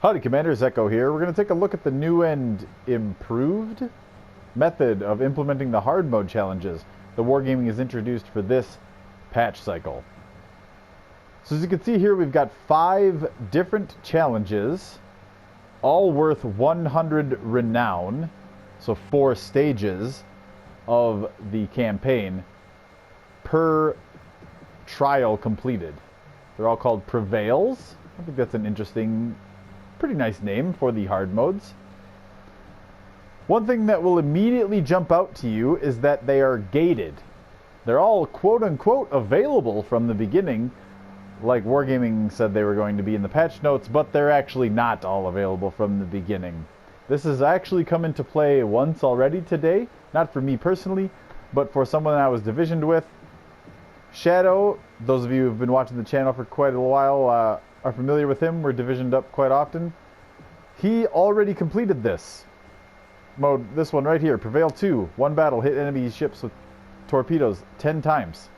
Howdy Commanders, Echo here. We're going to take a look at the new and improved method of implementing the hard mode challenges the Wargaming is introduced for this patch cycle. So as you can see here, we've got 5 different challenges, all worth 100 renown, so 4 stages of the campaign per trial completed. They're all called Prevails. I think that's an interesting, pretty nice name for the hard modes. One thing that will immediately jump out to you is that they are gated. They're all quote-unquote available from the beginning, like Wargaming said they were going to be in the patch notes, but they're actually not all available from the beginning. This has actually come into play once already today, not for me personally, but for someone I was divisioned with. Shadow, those of you who've been watching the channel for quite a while are familiar with him. We're divisioned up quite often. He already completed this mode, this one right here, Prevail 2. One battle, hit enemy ships with torpedoes 10 times.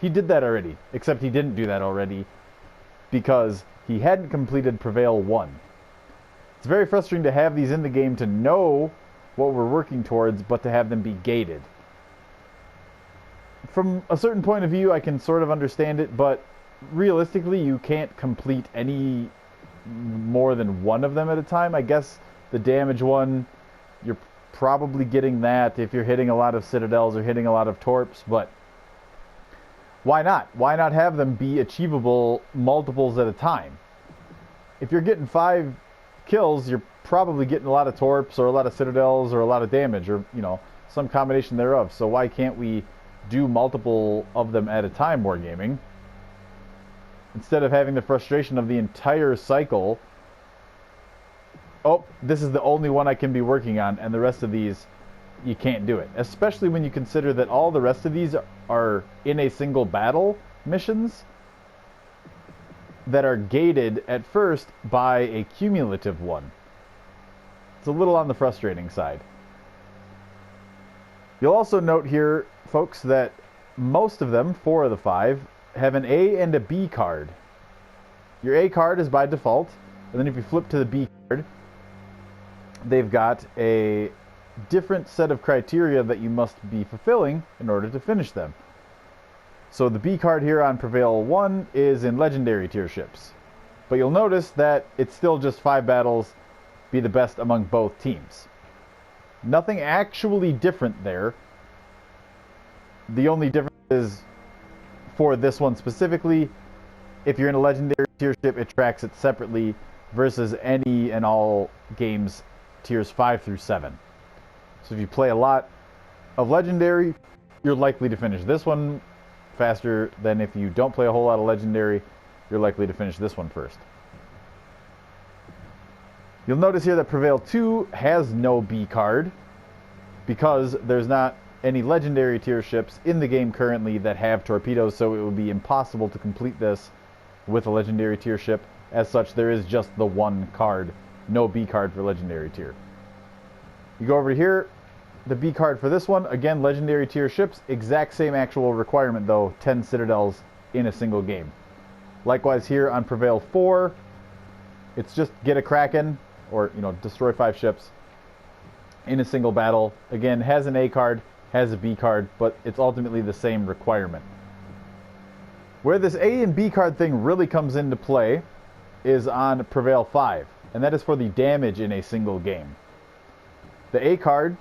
He did that already, except he didn't do that already because he hadn't completed Prevail 1. It's very frustrating to have these in the game, to know what we're working towards, but to have them be gated. From a certain point of view, I can sort of understand it, but realistically, you can't complete any more than one of them at a time. I guess the damage one, you're probably getting that if you're hitting a lot of Citadels or hitting a lot of Torps, but why not? Why not have them be achievable multiples at a time? If you're getting 5 kills, you're probably getting a lot of Torps or a lot of Citadels or a lot of damage, or, you know, some combination thereof. So why can't we do multiple of them at a time, Wargaming? Instead of having the frustration of the entire cycle, oh, this is the only one I can be working on, and the rest of these, you can't do it. Especially when you consider that all the rest of these are in a single battle missions that are gated at first by a cumulative one. It's a little on the frustrating side. You'll also note here, folks, that most of them, 4 of the 5, have an A and a B card. Your A card is by default, and then if you flip to the B card, they've got a different set of criteria that you must be fulfilling in order to finish them. So the B card here on Prevail 1 is in Legendary tier ships. But you'll notice that it's still just 5 battles, be the best among both teams. Nothing actually different there. The only difference is, for this one specifically, if you're in a Legendary tier ship, it tracks it separately versus any and all games tiers 5 through 7. So if you play a lot of Legendary, you're likely to finish this one faster than if you don't play a whole lot of Legendary, you're likely to finish this one first. You'll notice here that Prevail 2 has no B card because there's not any Legendary tier ships in the game currently that have torpedoes, so it would be impossible to complete this with a Legendary tier ship. As such, there is just the one card, no B card for Legendary tier. You go over to here, the B card for this one, again, Legendary tier ships, exact same actual requirement though, 10 Citadels in a single game. Likewise here on Prevail 4, it's just get a Kraken, or, you know, destroy 5 ships in a single battle. Again, has an A card, has a B card, but it's ultimately the same requirement. Where this A and B card thing really comes into play is on Prevail 5, and that is for the damage in a single game. The A card,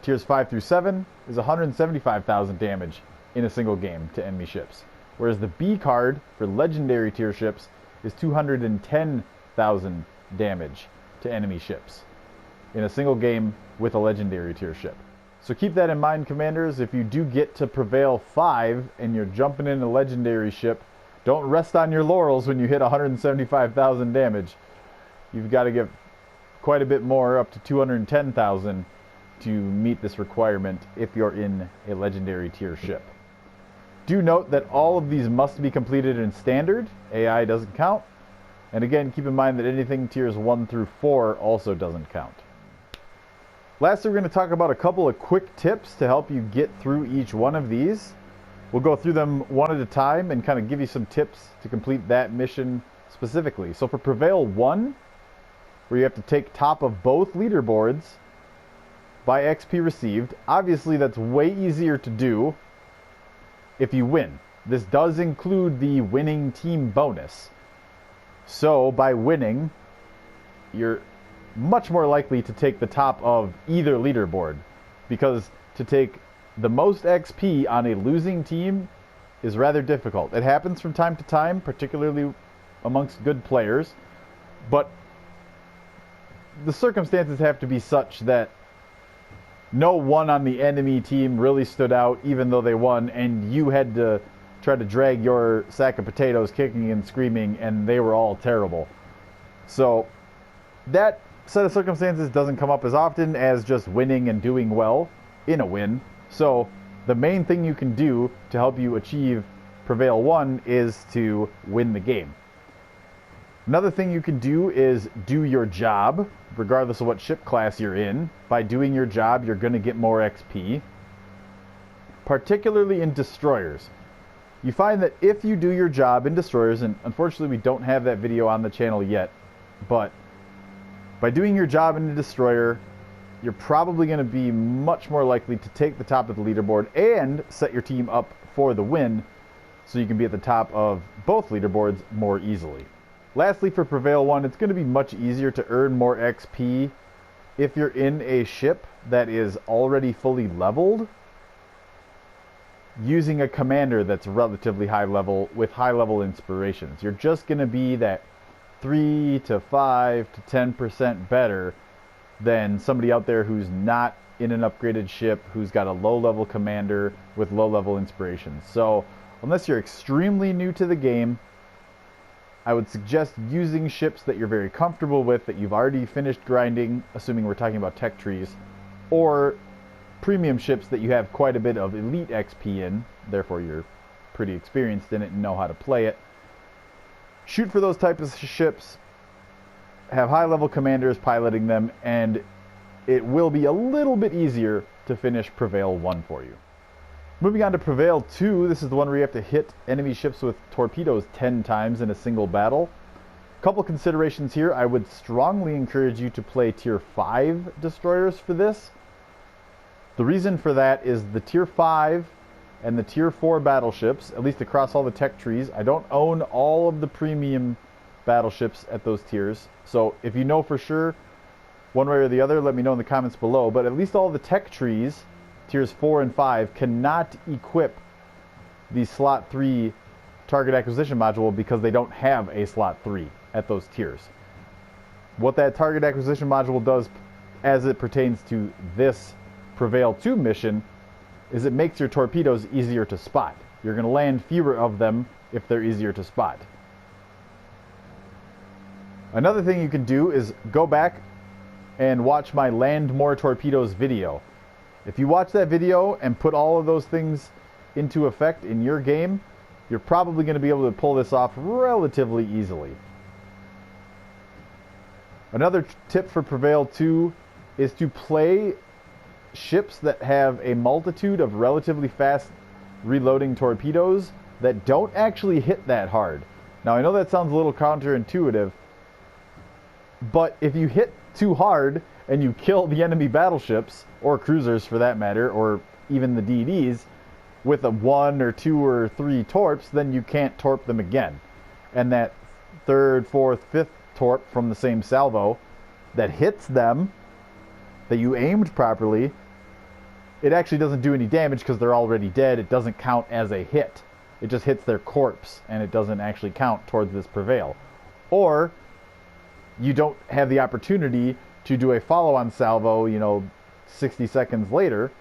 tiers 5 through 7, is 175,000 damage in a single game to enemy ships, whereas the B card for Legendary tier ships is 210,000 damage to enemy ships in a single game with a Legendary tier ship. So keep that in mind, Commanders. If you do get to Prevail 5 and you're jumping in a Legendary ship, don't rest on your laurels when you hit 175,000 damage. You've got to get quite a bit more, up to 210,000, to meet this requirement if you're in a Legendary tier ship. Do note that all of these must be completed in Standard. AI doesn't count. And again, keep in mind that anything tiers 1 through 4 also doesn't count. Lastly, we're going to talk about a couple of quick tips to help you get through each one of these. We'll go through them one at a time and kind of give you some tips to complete that mission specifically. So for Prevail 1, where you have to take top of both leaderboards by XP received. Obviously, that's way easier to do if you win. This does include the winning team bonus. So, by winning, you're much more likely to take the top of either leaderboard, because to take the most XP on a losing team is rather difficult. It happens from time to time, particularly amongst good players, but the circumstances have to be such that no one on the enemy team really stood out, even though they won, and you had to try to drag your sack of potatoes kicking and screaming, and they were all terrible. So that set of circumstances doesn't come up as often as just winning and doing well in a win. So the main thing you can do to help you achieve Prevail 1 is to win the game. Another thing you can do is do your job, regardless of what ship class you're in. By doing your job, you're going to get more XP, particularly in destroyers. You find that if you do your job in destroyers, and unfortunately we don't have that video on the channel yet, but by doing your job in a destroyer, you're probably going to be much more likely to take the top of the leaderboard and set your team up for the win, so you can be at the top of both leaderboards more easily. Lastly, for Prevail 1, it's going to be much easier to earn more XP if you're in a ship that is already fully leveled, using a commander that's relatively high level with high level inspirations. You're just going to be that 3 to 5 to 10% better than somebody out there who's not in an upgraded ship, who's got a low level commander with low level inspirations. So unless you're extremely new to the game, I would suggest using ships that you're very comfortable with, that you've already finished grinding, assuming we're talking about tech trees, or premium ships that you have quite a bit of elite XP in, therefore you're pretty experienced in it and know how to play it. Shoot for those types of ships, have high level commanders piloting them, and it will be a little bit easier to finish Prevail 1 for you. Moving on to Prevail 2, this is the one where you have to hit enemy ships with torpedoes 10 times in a single battle. A couple considerations here. I would strongly encourage you to play Tier 5 destroyers for this. The reason for that is the Tier 5 and the Tier 4 battleships, at least across all the tech trees. I don't own all of the premium battleships at those tiers, so if you know for sure one way or the other, let me know in the comments below. But at least all the tech trees, Tiers 4 and 5, cannot equip the Slot 3 target acquisition module because they don't have a Slot 3 at those tiers. What that target acquisition module does as it pertains to this Prevail 2 mission is it makes your torpedoes easier to spot. You're going to land fewer of them if they're easier to spot. Another thing you can do is go back and watch my Land More Torpedoes video. If you watch that video and put all of those things into effect in your game, you're probably going to be able to pull this off relatively easily. Another tip for Prevail 2 is to play ships that have a multitude of relatively fast reloading torpedoes that don't actually hit that hard. Now, I know that sounds a little counterintuitive, but if you hit too hard and you kill the enemy battleships, or cruisers for that matter, or even the DDs, with a 1 or 2 or 3 torps, then you can't torp them again. And that 3rd, 4th, 5th torp from the same salvo that hits them, that you aimed properly, it actually doesn't do any damage because they're already dead. It doesn't count as a hit. It just hits their corpse, and it doesn't actually count towards this Prevail. Or you don't have the opportunity to do a follow-on salvo, 60 seconds later,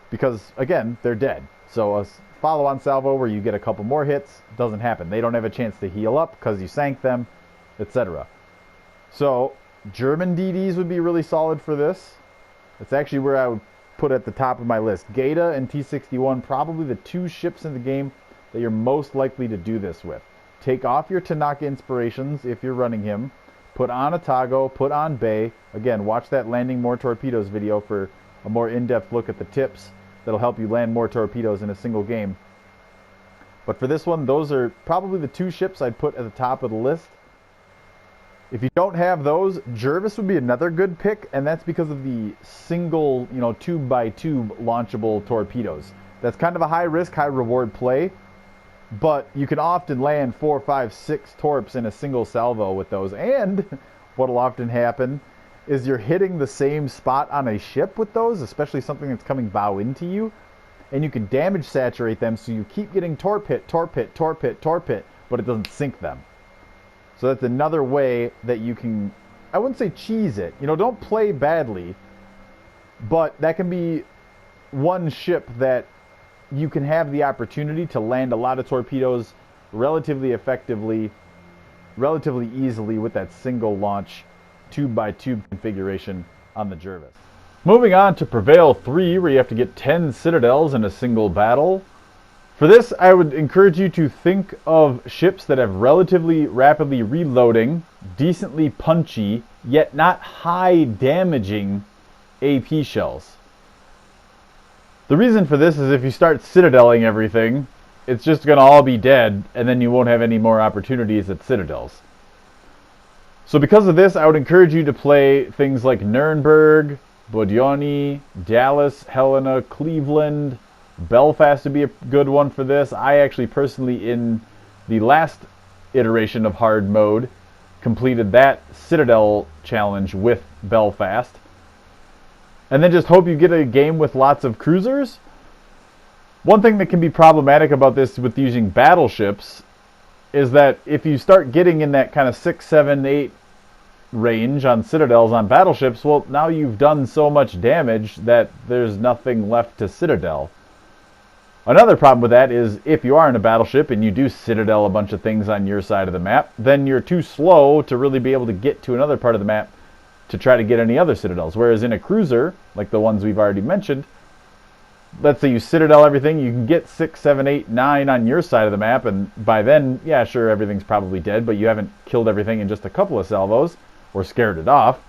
because again, they're dead. So a follow-on salvo where you get a couple more hits doesn't happen. They don't have a chance to heal up because you sank them, etc. So German DDs would be really solid for this. It's actually where I would put at the top of my list. Gaeta and T-61, probably the 2 ships in the game that you're most likely to do this with. Take off your Tanaka inspirations if you're running him. Put on Atago, put on Bay. Again, watch that Landing More Torpedoes video for a more in-depth look at the tips that'll help you land more torpedoes in a single game. But for this one, those are probably the 2 ships I'd put at the top of the list. If you don't have those, Jervis would be another good pick, and that's because of the single, tube by tube launchable torpedoes. That's kind of a high risk, high reward play, but you can often land 4, 5, 6 torps in a single salvo with those. And what'll often happen is you're hitting the same spot on a ship with those, especially something that's coming bow into you, and you can damage saturate them, so you keep getting torp hit, torp hit, torp hit, torp hit, but it doesn't sink them. So that's another way that you can, I wouldn't say cheese it, don't play badly, but that can be one ship that you can have the opportunity to land a lot of torpedoes relatively effectively, relatively easily with that single launch tube by tube configuration on the Jervis. Moving on to Prevail 3, where you have to get 10 Citadels in a single battle. For this, I would encourage you to think of ships that have relatively rapidly reloading, decently punchy, yet not high damaging AP shells. The reason for this is if you start Citadeling everything, it's just going to all be dead, and then you won't have any more opportunities at Citadels. So because of this, I would encourage you to play things like Nuremberg, Bodioni, Dallas, Helena, Cleveland. Belfast would be a good one for this. I actually personally, in the last iteration of hard mode, completed that Citadel challenge with Belfast. And then just hope you get a game with lots of cruisers. One thing that can be problematic about this with using battleships is that if you start getting in that kind of 6, 7, 8 range on Citadels on battleships, well, now you've done so much damage that there's nothing left to Citadel. Another problem with that is if you are in a battleship and you do Citadel a bunch of things on your side of the map, then you're too slow to really be able to get to another part of the map to try to get any other Citadels. Whereas in a cruiser, like the ones we've already mentioned, let's say you Citadel everything, you can get 6, 7, 8, 9 on your side of the map, and by then, yeah, sure, everything's probably dead, but you haven't killed everything in just a couple of salvos or scared it off.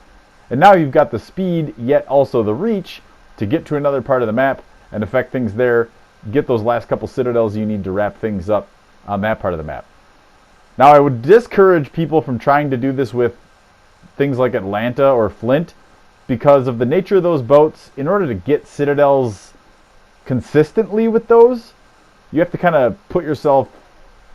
And now you've got the speed, yet also the reach to get to another part of the map and affect things there. Get those last couple Citadels you need to wrap things up on that part of the map. Now, I would discourage people from trying to do this with things like Atlanta or Flint because of the nature of those boats. In order to get Citadels consistently with those, you have to kind of put yourself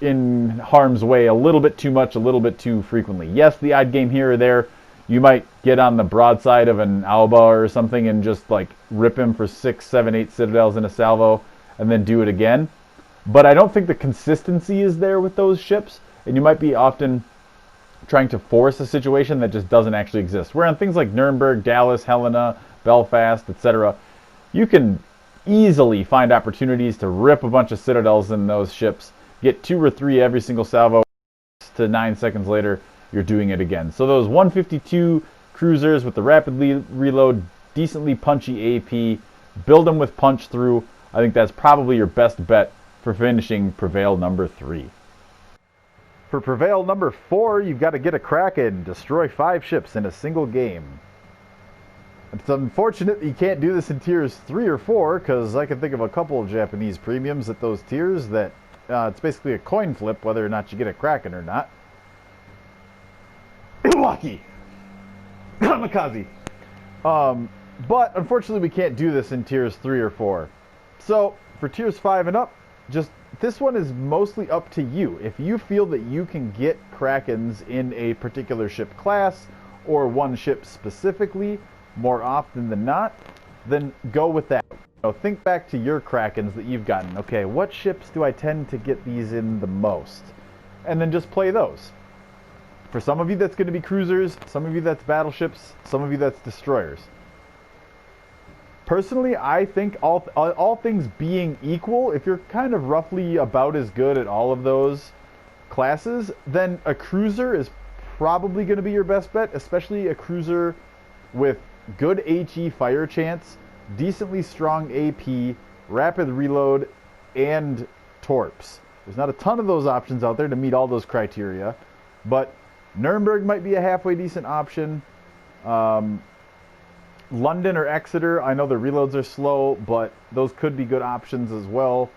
in harm's way a little bit too much, a little bit too frequently. Yes, the odd game here or there, you might get on the broadside of an Alba or something and just like rip him for 6, 7, 8 Citadels in a salvo and then do it again. But I don't think the consistency is there with those ships, and you might be often trying to force a situation that just doesn't actually exist. Where on things like Nuremberg, Dallas, Helena, Belfast, etc., you can easily find opportunities to rip a bunch of Citadels in those ships, get 2 or 3 every single salvo, to 9 seconds later, you're doing it again. So those 152 cruisers with the rapidly reload, decently punchy AP, build them with punch through. I think that's probably your best bet for finishing Prevail number 3. For Prevail number 4, you've got to get a Kraken, destroy 5 ships in a single game. It's unfortunate that you can't do this in tiers 3 or 4, because I can think of a couple of Japanese premiums at those tiers that it's basically a coin flip whether or not you get a Kraken or not. Lucky! Kamikaze! But unfortunately we can't do this in tiers 3 or 4. So, for tiers 5 and up, just this one is mostly up to you. If you feel that you can get Krakens in a particular ship class, or one ship specifically, more often than not, then go with that. Think back to your Krakens that you've gotten. Okay, what ships do I tend to get these in the most? And then just play those. For some of you that's going to be cruisers, some of you that's battleships, some of you that's destroyers. Personally, I think all things being equal, if you're kind of roughly about as good at all of those classes, then a cruiser is probably going to be your best bet, especially a cruiser with good HE fire chance, decently strong AP, rapid reload, and torps. There's not a ton of those options out there to meet all those criteria, but Nuremberg might be a halfway decent option. London or Exeter, I know the reloads are slow, but those could be good options as well.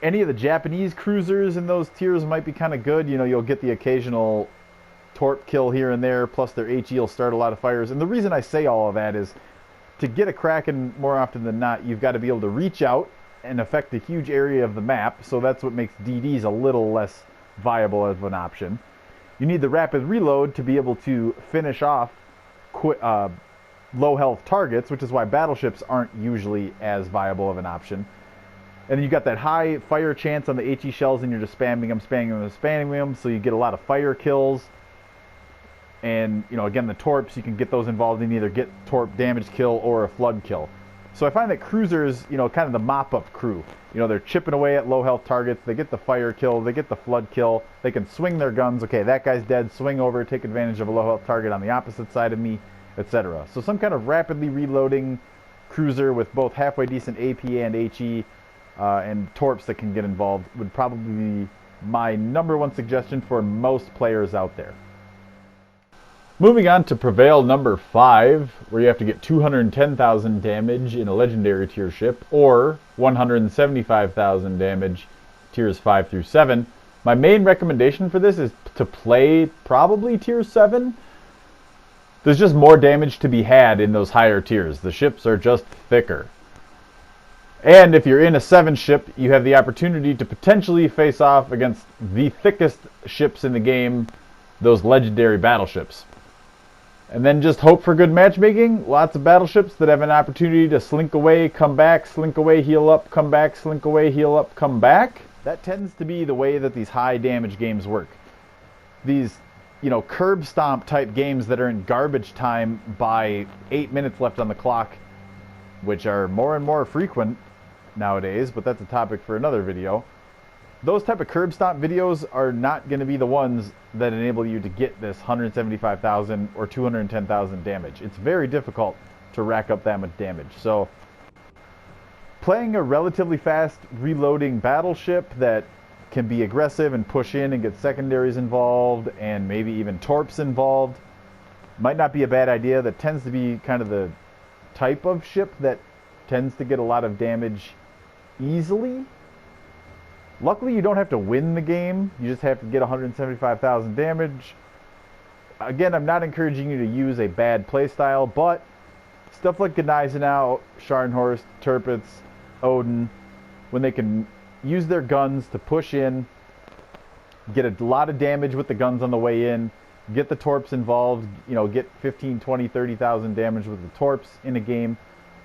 Any of the Japanese cruisers in those tiers might be kind of good. You'll get the occasional torp kill here and there, plus their HE will start a lot of fires. And the reason I say all of that is to get a Kraken more often than not, you've got to be able to reach out and affect a huge area of the map, so that's what makes DDs a little less viable of an option. You need the rapid reload to be able to finish off low health targets, which is why battleships aren't usually as viable of an option. And then you got that high fire chance on the HE shells, and you're just spamming them, so you get a lot of fire kills. And, you know, again, the torps, you can get those involved in either get torp damage kill or a flood kill. So I find that cruisers, you know, kind of the mop-up crew, you know, they're chipping away at low health targets, they get the fire kill, they get the flood kill, they can swing their guns, okay, that guy's dead, swing over, take advantage of a low health target on the opposite side of me, etc. So some kind of rapidly reloading cruiser with both halfway decent AP and HE and torps that can get involved would probably be my #1 suggestion for most players out there. Moving on to Prevail number 5, where you have to get 210,000 damage in a legendary tier ship, or 175,000 damage tiers 5 through 7. My main recommendation for this is to play probably tier 7. There's just more damage to be had in those higher tiers. The ships are just thicker. And if you're in a 7 ship, you have the opportunity to potentially face off against the thickest ships in the game, those legendary battleships. And then just hope for good matchmaking. Lots of battleships that have an opportunity to slink away, come back, slink away, heal up, come back, slink away, heal up, come back. That tends to be the way that these high damage games work. These, you know, curb stomp type games that are in garbage time by 8 minutes left on the clock, which are more and more frequent nowadays, but that's a topic for another video. Those type of curb stomp videos are not going to be the ones that enable you to get this 175,000 or 210,000 damage. It's very difficult to rack up that much damage. So playing a relatively fast reloading battleship that can be aggressive and push in and get secondaries involved and maybe even torps involved might not be a bad idea. That tends to be kind of the type of ship that tends to get a lot of damage easily. Luckily, you don't have to win the game. You just have to get 175,000 damage. Again, I'm not encouraging you to use a bad playstyle, but stuff like Gneisenau, Scharnhorst, Tirpitz, Odin, when they can use their guns to push in, get a lot of damage with the guns on the way in, get the torps involved, you know, get 15, 20, 30,000 damage with the torps in a game,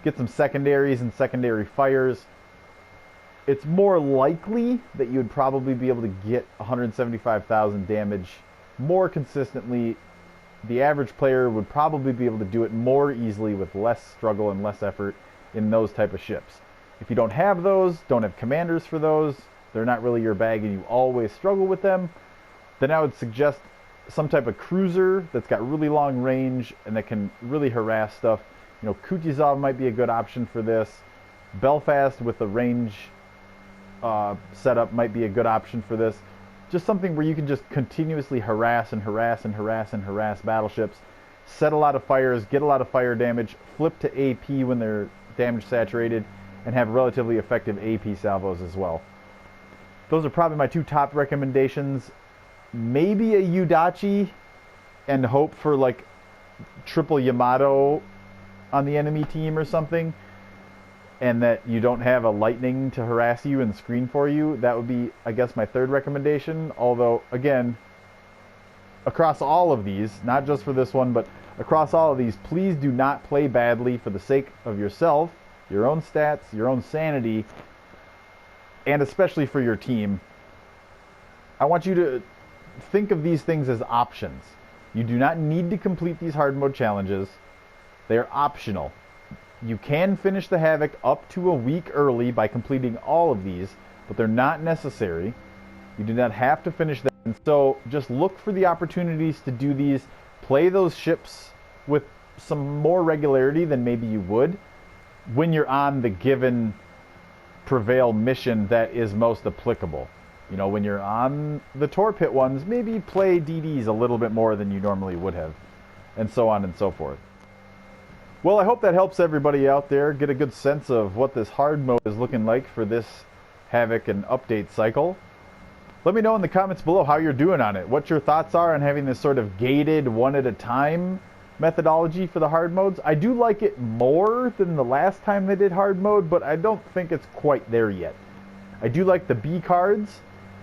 get some secondaries and secondary fires, it's more likely that you would probably be able to get 175,000 damage more consistently. The average player would probably be able to do it more easily with less struggle and less effort in those type of ships. If you don't have those, don't have commanders for those, they're not really your bag and you always struggle with them, then I would suggest some type of cruiser that's got really long range and that can really harass stuff. You know, Kutuzov might be a good option for this. Belfast with the range setup might be a good option for this. Just something where you can just continuously harass and harass and harass and harass battleships, set a lot of fires, get a lot of fire damage, flip to AP when they're damage saturated, and have relatively effective AP salvos as well. Those are probably my 2 top recommendations. Maybe a Udachi and hope for like triple Yamato on the enemy team or something, and that you don't have a lightning to harass you and screen for you. That would be, I guess, my 3rd recommendation. Although, again, across all of these, not just for this one, but across all of these, please do not play badly for the sake of yourself, your own stats, your own sanity, and especially for your team. I want you to think of these things as options. You do not need to complete these hard mode challenges. They're optional. You can finish the Havoc up to a week early by completing all of these, but they're not necessary. You do not have to finish them. And so just look for the opportunities to do these. Play those ships with some more regularity than maybe you would when you're on the given Prevail mission that is most applicable. You know, when you're on the Torp hit ones, maybe play DDs a little bit more than you normally would have, and so on and so forth. Well, I hope that helps everybody out there get a good sense of what this hard mode is looking like for this Havoc and update cycle. Let me know in the comments below how you're doing on it. What your thoughts are on having this sort of gated one at a time methodology for the hard modes. I do like it more than the last time they did hard mode, but I don't think it's quite there yet. I do like the B cards.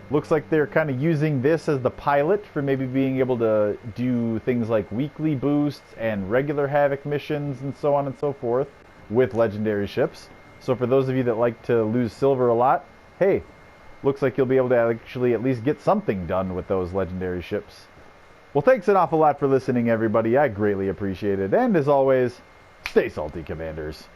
Looks like they're kind of using this as the pilot for maybe being able to do things like weekly boosts and regular Havoc missions and so on and so forth with legendary ships. So for those of you that like to lose silver a lot, hey, looks like you'll be able to actually at least get something done with those legendary ships. Well, thanks an awful lot for listening, everybody. I greatly appreciate it. And as always, stay salty, Commanders.